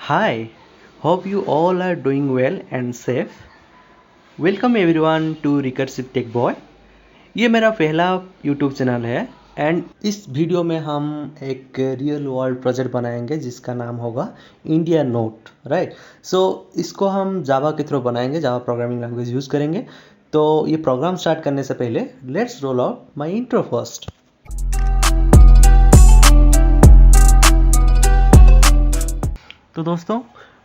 Hi, hope you all are doing well and safe. Welcome everyone to Recursive Tech Boy. ये मेरा पहला YouTube channel है and इस video में हम एक रियल वर्ल्ड प्रोजेक्ट बनाएंगे जिसका नाम होगा इंडिया नोट राइट। सो इसको हम जावा के थ्रू बनाएंगे, जावा प्रोग्रामिंग लैंग्वेज यूज़ करेंगे। तो ये प्रोग्राम स्टार्ट करने से पहले let's roll out my intro first. तो दोस्तों,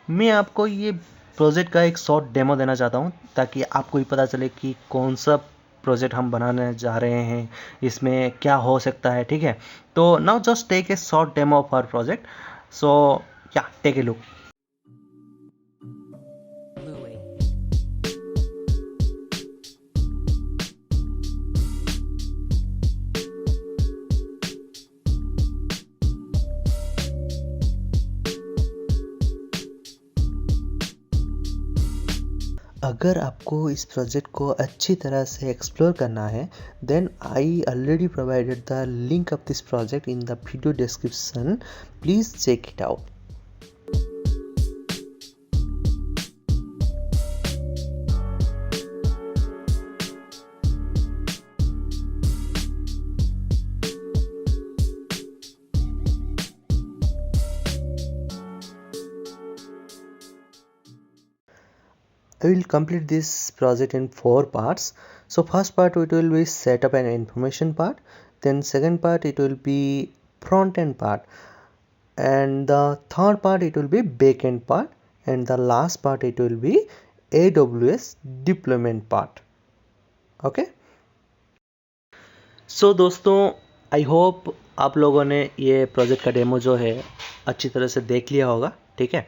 मैं आपको ये प्रोजेक्ट का एक शॉर्ट डेमो देना चाहता हूँ ताकि आपको भी पता चले कि कौन सा प्रोजेक्ट हम बनाने जा रहे हैं, इसमें क्या हो सकता है। ठीक है, तो now just take a short demo of our project. So you take A look. अगर आपको इस प्रोजेक्ट को अच्छी तरह से एक्सप्लोर करना है then I already provided the link of this project in the video description, please check it out. I will complete this project in 4 parts. So first part it will be setup and information part, then second part it will be front end part, and the third part it will be back end part, and the last part it will be AWS deployment part. Okay, so दोस्तों I hope आप लोगों ने ये project का demo जो है अच्छी तरह से देख लिया होगा। ठीक है,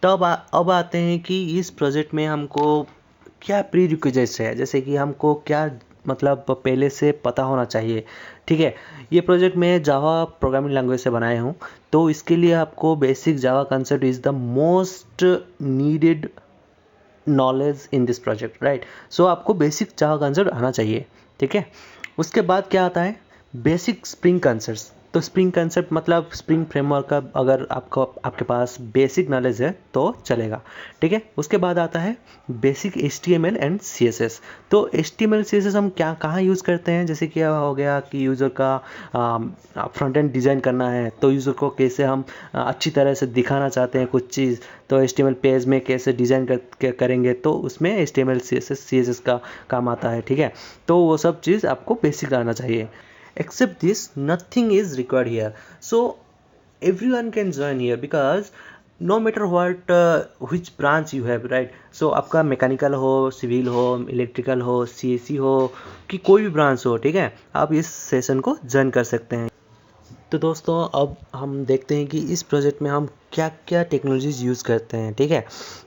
तो अब आते हैं कि इस प्रोजेक्ट में हमको क्या प्री रिक्विजिट्स है, जैसे कि हमको क्या मतलब पहले से पता होना चाहिए। ठीक है, ये प्रोजेक्ट मैं जावा प्रोग्रामिंग लैंग्वेज से बनाया हूँ, तो इसके लिए आपको basic Java concept is the most needed knowledge in this project right. So आपको बेसिक जावा कंसेप्ट आना चाहिए। ठीक है, उसके बाद क्या आता है बेसिक स्प्रिंग कंसेप्ट। तो स्प्रिंग कंसेप्ट मतलब स्प्रिंग फ्रेमवर्क का अगर आपके पास बेसिक नॉलेज है तो चलेगा। ठीक है, उसके बाद आता है बेसिक HTML एंड CSS। तो HTML CSS हम क्या कहाँ यूज़ करते हैं, जैसे कि हो गया कि यूज़र का फ्रंट एंड डिज़ाइन करना है, तो यूज़र को कैसे हम अच्छी तरह से दिखाना चाहते हैं कुछ चीज़, तो HTML पेज में कैसे डिज़ाइन करेंगे, तो उसमें HTML CSS का काम आता है। ठीक है, तो वो सब चीज़ आपको बेसिक आना चाहिए। Except this, nothing is required here. So everyone can join here because no matter what which branch you have, right? So आपका मैकेनिकल हो, सिविल हो, इलेक्ट्रिकल हो, CSE हो, कि कोई भी ब्रांच हो, ठीक है, आप इस सेशन को ज्वाइन कर सकते हैं। तो दोस्तों अब हम देखते हैं कि इस प्रोजेक्ट में हम क्या क्या टेक्नोलॉजीज़ यूज़ करते हैं। ठीक है,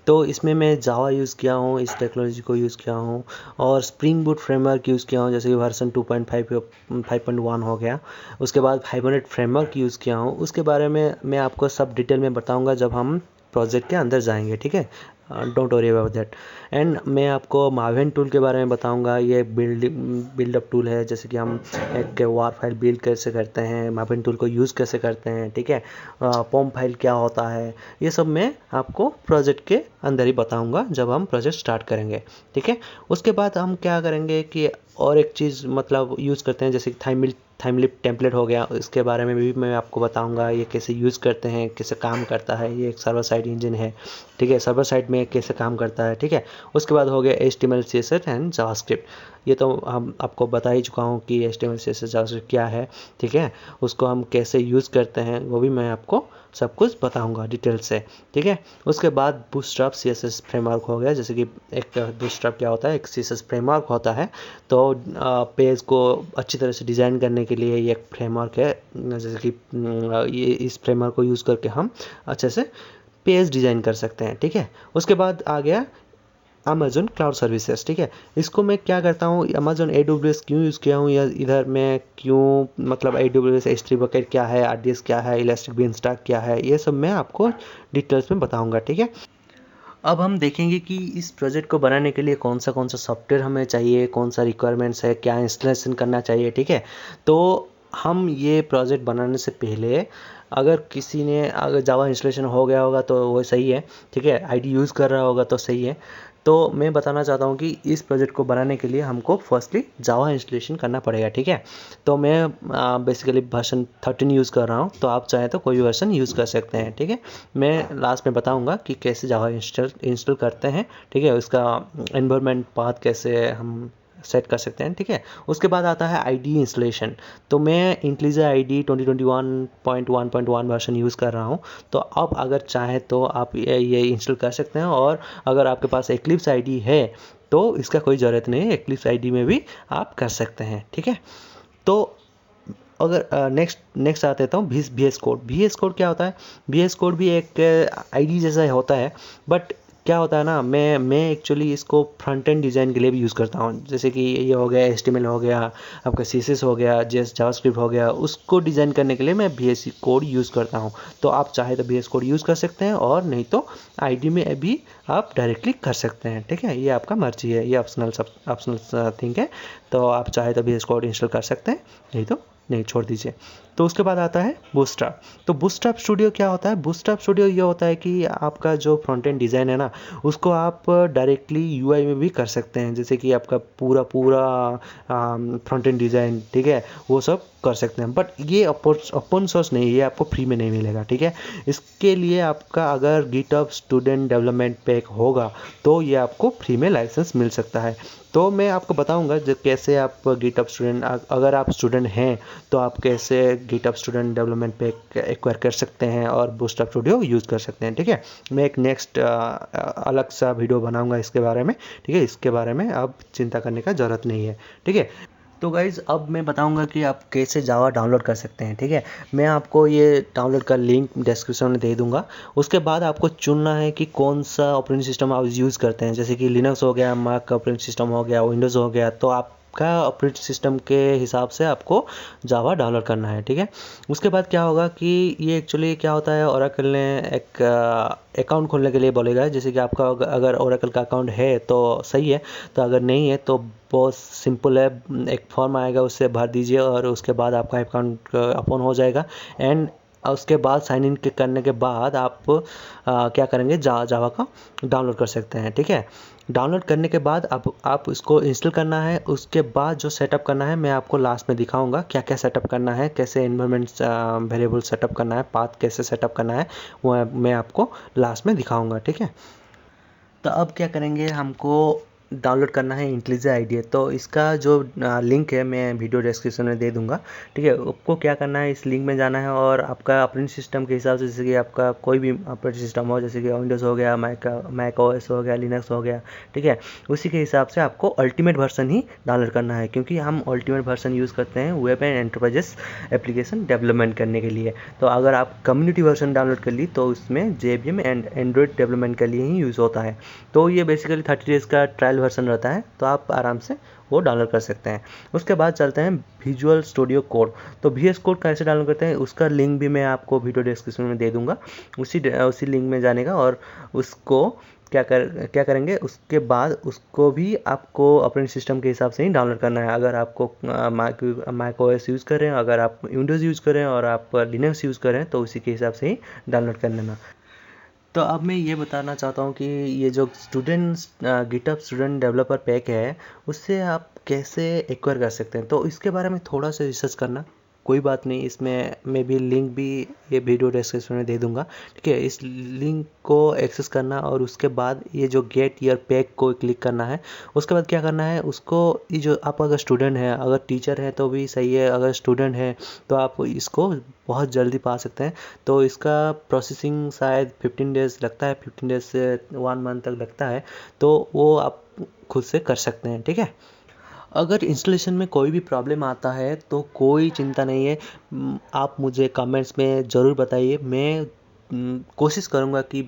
तो इसमें मैं जावा यूज़ किया हूँ, इस टेक्नोलॉजी को यूज़ किया हूँ, और स्प्रिंग बूट फ्रेमवर्क यूज़ किया हूँ, जैसे कि वर्सन 5.1 हो गया। उसके बाद हाइबरनेट फ्रेमवर्क यूज़ किया हूँ, उसके बारे में मैं आपको सब डिटेल में बताऊँगा जब हम प्रोजेक्ट के अंदर जाएंगे। ठीक है, don't worry about that. And मैं आपको मावेन टूल के बारे में बताऊंगा। ये बिल्डअप टूल है, जैसे कि हम एक वार फाइल बिल्ड कैसे करते हैं, मावेन टूल को यूज़ कैसे करते हैं। ठीक है, पॉम फाइल क्या होता है, ये सब मैं आपको प्रोजेक्ट के अंदर ही बताऊंगा जब हम प्रोजेक्ट स्टार्ट करेंगे। ठीक है, उसके बाद हम क्या करेंगे कि और एक चीज़ मतलब यूज़ करते हैं, जैसे कि थाइमलिप टेम्पलेट हो गया, इसके बारे में भी मैं आपको बताऊंगा ये कैसे यूज़ करते हैं, कैसे काम करता है। ये एक सर्वर साइड इंजन है। ठीक है, सर्वर साइड में कैसे काम करता है। ठीक है, उसके बाद हो गया HTML CSS एंड जावास्क्रिप्ट। ये तो हम आपको बता ही चुका हूँ कि HTML CSS जावास्क्रिप्ट क्या है। ठीक है, उसको हम कैसे यूज़ करते हैं वो भी मैं आपको सब कुछ बताऊंगा डिटेल से। ठीक है, उसके बाद बूटस्ट्रैप CSS फ्रेमवर्क हो गया, जैसे कि एक बूटस्ट्रैप क्या होता है, एक CSS फ्रेमवर्क होता है। तो पेज को अच्छी तरह से डिज़ाइन करने के लिए ये एक फ्रेमवर्क है, जैसे कि ये इस फ्रेमवर्क को यूज़ करके हम अच्छे से पेज डिज़ाइन कर सकते हैं। ठीक है, उसके बाद आ गया अमेजोन क्लाउड सर्विसेज। ठीक है, इसको मैं क्या करता हूँ, अमेजोन AWS क्यों यूज़ किया हूँ, या इधर मैं क्यों मतलब AWS S3 बकेट क्या है, RDS क्या है, इलास्टिक बीनस्टैक क्या है, ये सब मैं आपको डिटेल्स में बताऊँगा। ठीक है, अब हम देखेंगे कि इस प्रोजेक्ट को बनाने के लिए कौन सा सॉफ्टवेयर हमें चाहिए, कौन सा रिक्वायरमेंट्स है, क्या इंस्टॉलेशन करना चाहिए। ठीक है, तो हम ये प्रोजेक्ट बनाने से पहले अगर किसी ने अगर जावा इंस्टॉलेशन हो गया होगा तो वो सही है, ठीक है, आईडी यूज़ कर रहा होगा तो सही है। तो मैं बताना चाहता हूँ कि इस प्रोजेक्ट को बनाने के लिए हमको फर्स्टली जावा इंस्टॉलेशन करना पड़ेगा, ठीक है। तो मैं बेसिकली वर्जन 13 यूज़ कर रहा हूँ, तो आप चाहें तो कोई भी वर्जन यूज़ कर सकते हैं, ठीक है। मैं लास्ट में बताऊँगा कि कैसे जावा इंस्टॉल करते हैं, ठीक है, उसका एनवायरनमेंट पाथ कैसे हम सेट कर सकते हैं, ठीक है। उसके बाद आता है आईडी इंस्टॉलेशन। तो मैं IntelliJ IDE 2021.1.1 वर्जन यूज़ कर रहा हूँ। तो आप अगर चाहें तो आप ये इंस्टॉल कर सकते हैं, और अगर आपके पास Eclipse IDE है तो इसका कोई ज़रूरत नहीं है, Eclipse IDE में भी आप कर सकते हैं, ठीक है। तो अगर नेक्स्ट आते था हूँ VS कोड। VS कोड क्या होता है? VS कोड भी एक आईडी जैसा होता है, बट क्या होता है ना, मैं एक्चुअली इसको फ्रंट एंड डिज़ाइन के लिए भी यूज़ करता हूँ। जैसे कि ये हो गया HTML हो गया, आपका CSS हो गया, जावास्क्रिप्ट हो गया, उसको डिज़ाइन करने के लिए मैं VS कोड यूज़ करता हूँ। तो आप चाहे तो VS कोड यूज़ कर सकते हैं, और नहीं तो आईडी में भी आप डायरेक्टली कर सकते हैं, ठीक है। ये आपका मर्जी है, ये ऑप्शनल थिंग है। तो आप चाहे तो VS कोड इंस्टॉल कर सकते हैं, नहीं तो नहीं, छोड़ दीजिए। तो उसके बाद आता है बूटस्ट्रैप। तो बूटस्ट्रैप स्टूडियो क्या होता है? बूटस्ट्रैप स्टूडियो ये होता है कि आपका जो फ्रंट एंड डिज़ाइन है ना, उसको आप डायरेक्टली यूआई में भी कर सकते हैं। जैसे कि आपका पूरा फ्रंट एंड डिज़ाइन, ठीक है, वो सब कर सकते हैं। बट ये ओपन सोर्स नहीं है, ये आपको फ्री में नहीं मिलेगा, ठीक है। इसके लिए आपका अगर गिटहब स्टूडेंट डेवलपमेंट पैक होगा तो ये आपको फ्री में लाइसेंस मिल सकता है। तो मैं आपको बताऊंगा जो कैसे आप गिटहब स्टूडेंट, अगर आप स्टूडेंट हैं तो आप कैसे GitHub student development pack acquire कर सकते हैं और बूटस्ट्रैप स्टूडियो यूज़ कर सकते हैं, ठीक है। मैं एक नेक्स्ट अलग सा वीडियो बनाऊंगा इसके बारे में, ठीक है। इसके बारे में अब चिंता करने का ज़रूरत नहीं है, ठीक है। तो गाइज़ अब मैं बताऊंगा कि आप कैसे जावा डाउनलोड कर सकते हैं, ठीक है। मैं आपको ये डाउनलोड का लिंक डिस्क्रिप्शन में दे दूंगा। उसके बाद आपको चुनना है कि कौन सा ऑपरेटिंग सिस्टम आप यूज़ करते हैं। जैसे कि लिनक्स हो गया, मैक का ऑपरेटिंग सिस्टम हो गया, विंडोज़ हो गया, तो आपका ऑपरेटिंग सिस्टम के हिसाब से आपको जावा डाउनलोड करना है, ठीक है। उसके बाद क्या होगा कि ये एक्चुअली क्या होता है, ओरेकल ने एक अकाउंट खोलने के लिए बोलेगा। जैसे कि आपका अगर ओरेकल का अकाउंट है तो सही है, तो अगर नहीं है तो बहुत सिंपल है, एक फॉर्म आएगा उससे भर दीजिए और उसके बाद आपका अकाउंट ओपन हो जाएगा। एंड उसके बाद साइन इन करने के बाद आप क्या करेंगे, जावा का डाउनलोड कर सकते हैं, ठीक है। डाउनलोड करने के बाद आप इसको इंस्टॉल करना है। उसके बाद जो सेटअप करना है मैं आपको लास्ट में दिखाऊंगा, क्या क्या सेटअप करना है, कैसे एनवायरनमेंट वेरिएबल सेटअप करना है, पाथ कैसे सेटअप करना है, वो मैं आपको लास्ट में दिखाऊंगा, ठीक है। तो अब क्या करेंगे, हमको डाउनलोड करना है IntelliJ IDE। तो इसका जो लिंक है मैं वीडियो डिस्क्रिप्शन में दे दूंगा, ठीक है। आपको क्या करना है, इस लिंक में जाना है और आपका ऑपरेटिंग सिस्टम के हिसाब से, जैसे कि आपका कोई भी ऑपरेटिंग सिस्टम हो, जैसे कि विंडोज़ हो गया, मैक OS हो गया, लिनक्स हो गया, ठीक है, उसी के हिसाब से आपको अल्टीमेट वर्जन ही डाउनलोड करना है। क्योंकि हम अल्टीमेट वर्जन यूज़ करते हैं web and enterprises application development करने के लिए। तो अगर आप कम्युनिटी वर्जन डाउनलोड कर ली तो उसमें JVM एंड एंड्रॉयड डेवलपमेंट के लिए ही यूज़ होता है। तो ये बेसिकली 30 डेज़ का ट्रायल वर्जन रहता है, तो आप आराम से वो डाउनलोड कर सकते हैं। उसके बाद चलते हैं विजुअल स्टूडियो कोड। तो VS कोड कैसे डाउनलोड करते हैं उसका लिंक भी मैं आपको वीडियो डिस्क्रिप्शन में दे दूंगा। उसी लिंक में जाने का, और उसको क्या करेंगे, उसके बाद उसको भी आपको ऑपरेटिंग सिस्टम के हिसाब से ही डाउनलोड करना है। अगर आपको मैक OS यूज़ कर रहे हैं, अगर आप विंडोज़ यूज़ कर रहे हैं और आप लिनक्स यूज़ कर रहे हैं तो उसी के हिसाब से ही डाउनलोड कर लेना। तो अब मैं ये बताना चाहता हूँ कि ये जो गिटहब स्टूडेंट डेवलपर पैक है, उससे आप कैसे एक्वायर कर सकते हैं। तो इसके बारे में थोड़ा सा रिसर्च करना, कोई बात नहीं, इसमें मैं भी लिंक भी ये वीडियो डिस्क्रिप्शन में दे दूंगा, ठीक है। इस लिंक को एक्सेस करना और उसके बाद ये जो गेट ईयर पैक को क्लिक करना है। उसके बाद क्या करना है, उसको ये जो आप अगर स्टूडेंट हैं, अगर टीचर है तो भी सही है, अगर स्टूडेंट है तो आप इसको बहुत जल्दी पा सकते हैं। तो इसका प्रोसेसिंग शायद 15 डेज़ लगता है, 15 डेज़ से 1 मंथ तक लगता है। तो वो आप खुद से कर सकते हैं, ठीक है। अगर इंस्टॉलेशन में कोई भी प्रॉब्लम आता है तो कोई चिंता नहीं है, आप मुझे कमेंट्स में ज़रूर बताइए। मैं कोशिश करूँगा कि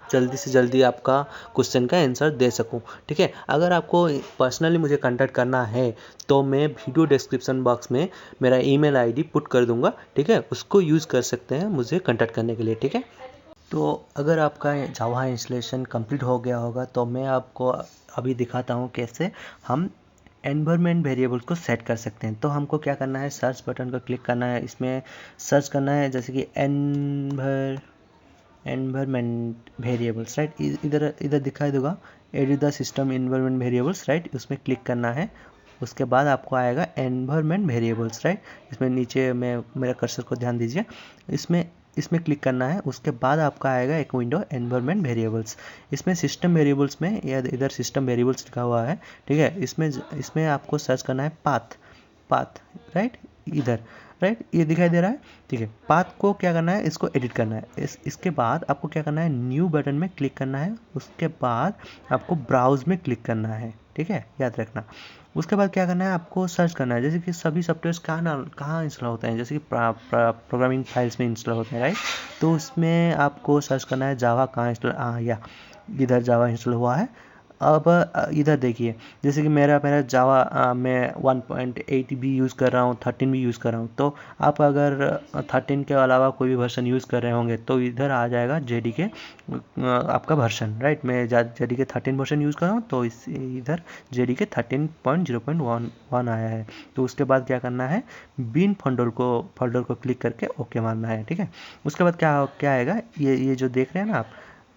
जल्दी से जल्दी आपका क्वेश्चन का आंसर दे सकूं, ठीक है। अगर आपको पर्सनली मुझे कांटेक्ट करना है तो मैं वीडियो डिस्क्रिप्शन बॉक्स में मेरा ईमेल आईडी पुट कर दूंगा, ठीक है। उसको यूज़ कर सकते हैं मुझे कांटेक्ट करने के लिए, ठीक है। तो अगर आपका जावा इंस्टॉलेशन कंप्लीट हो गया होगा तो मैं आपको अभी दिखाता हूँ कैसे हम एनवायरनमेंट वेरिएबल्स को सेट कर सकते हैं। तो हमको क्या करना है, सर्च बटन को क्लिक करना है, इसमें सर्च करना है जैसे कि एनवायरनमेंट वेरिएबल्स, राइट। इधर इधर दिखाई देगा edit the system environment variables, right. उसमें क्लिक करना है। उसके बाद आपको आएगा एनवायरनमेंट वेरिएबल्स, राइट। इसमें नीचे में मेरा कर्सर को ध्यान दीजिए, इसमें क्लिक करना है। उसके बाद आपका आएगा एक विंडो एनवायरनमेंट वेरिएबल्स। इसमें सिस्टम वेरिएबल्स में या इधर सिस्टम वेरिएबल्स लिखा हुआ है, ठीक है। इसमें आपको सर्च करना है पाथ, राइट, इधर, राइट, ये दिखाई दे रहा है, ठीक है। पाथ को क्या करना है, इसको एडिट करना है। इसके बाद आपको क्या करना है, न्यू बटन में क्लिक करना है। उसके बाद आपको ब्राउज में क्लिक करना है, ठीक है, याद रखना। उसके बाद क्या करना है, आपको सर्च करना है, जैसे कि सभी सॉफ्टवेयर्स कहाँ इंस्टॉल होते हैं, जैसे कि प्रोग्रामिंग फाइल्स में इंस्टॉल होते हैं, राइट। तो उसमें आपको सर्च करना है जावा कहाँ इंस्टॉल, या इधर जावा इंस्टॉल हुआ है। अब इधर देखिए, जैसे कि मेरा जावा मैं 1.8 भी यूज़ कर रहा हूँ, 13 भी यूज़ कर रहा हूँ। तो आप अगर 13 के अलावा कोई भी वर्जन यूज़ कर रहे होंगे तो इधर आ जाएगा JDK आपका वर्जन, राइट। मैं JDK 13 वर्जन यूज़ कर रहा हूँ, तो इधर JDK 13.0.1 आया है। तो उसके बाद क्या करना है, बिन फोल्डर को क्लिक करके ओके मारना है, ठीक है। उसके बाद क्या आएगा, ये जो देख रहे हैं ना आप,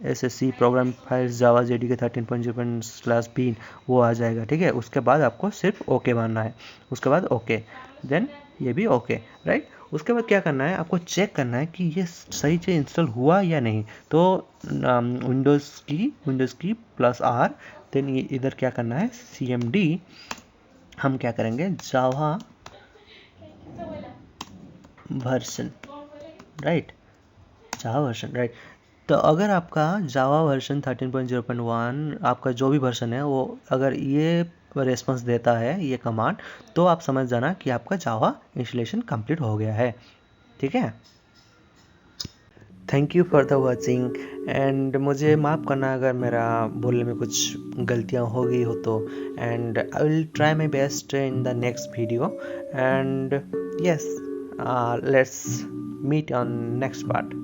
SSC प्रोग्राम फाइल्स जावा JDK 13.0/bin, वो आ जाएगा, ठीक है। उसके बाद आपको सिर्फ ओके मारना है। उसके बाद ओके, देन ये भी ओके, राइट। उसके बाद क्या करना है, आपको चेक करना है कि ये सही से इंस्टॉल हुआ या नहीं। तो विंडोज़ की +R, देन ये इधर क्या करना है, CMD, हम क्या करेंगे, Java version, right, Java version, right. तो अगर आपका जावा वर्जन 13.0.1 आपका जो भी वर्जन है, वो अगर ये रेस्पॉन्स देता है, ये कमांड, तो आप समझ जाना कि आपका जावा इंस्टॉलेशन कंप्लीट हो गया है, ठीक है। Thank you for the watching, and मुझे माफ़ करना अगर मेरा बोलने में कुछ गलतियाँ हो गई हो तो, and I will try my best in the next video, and yes, let's meet on next part.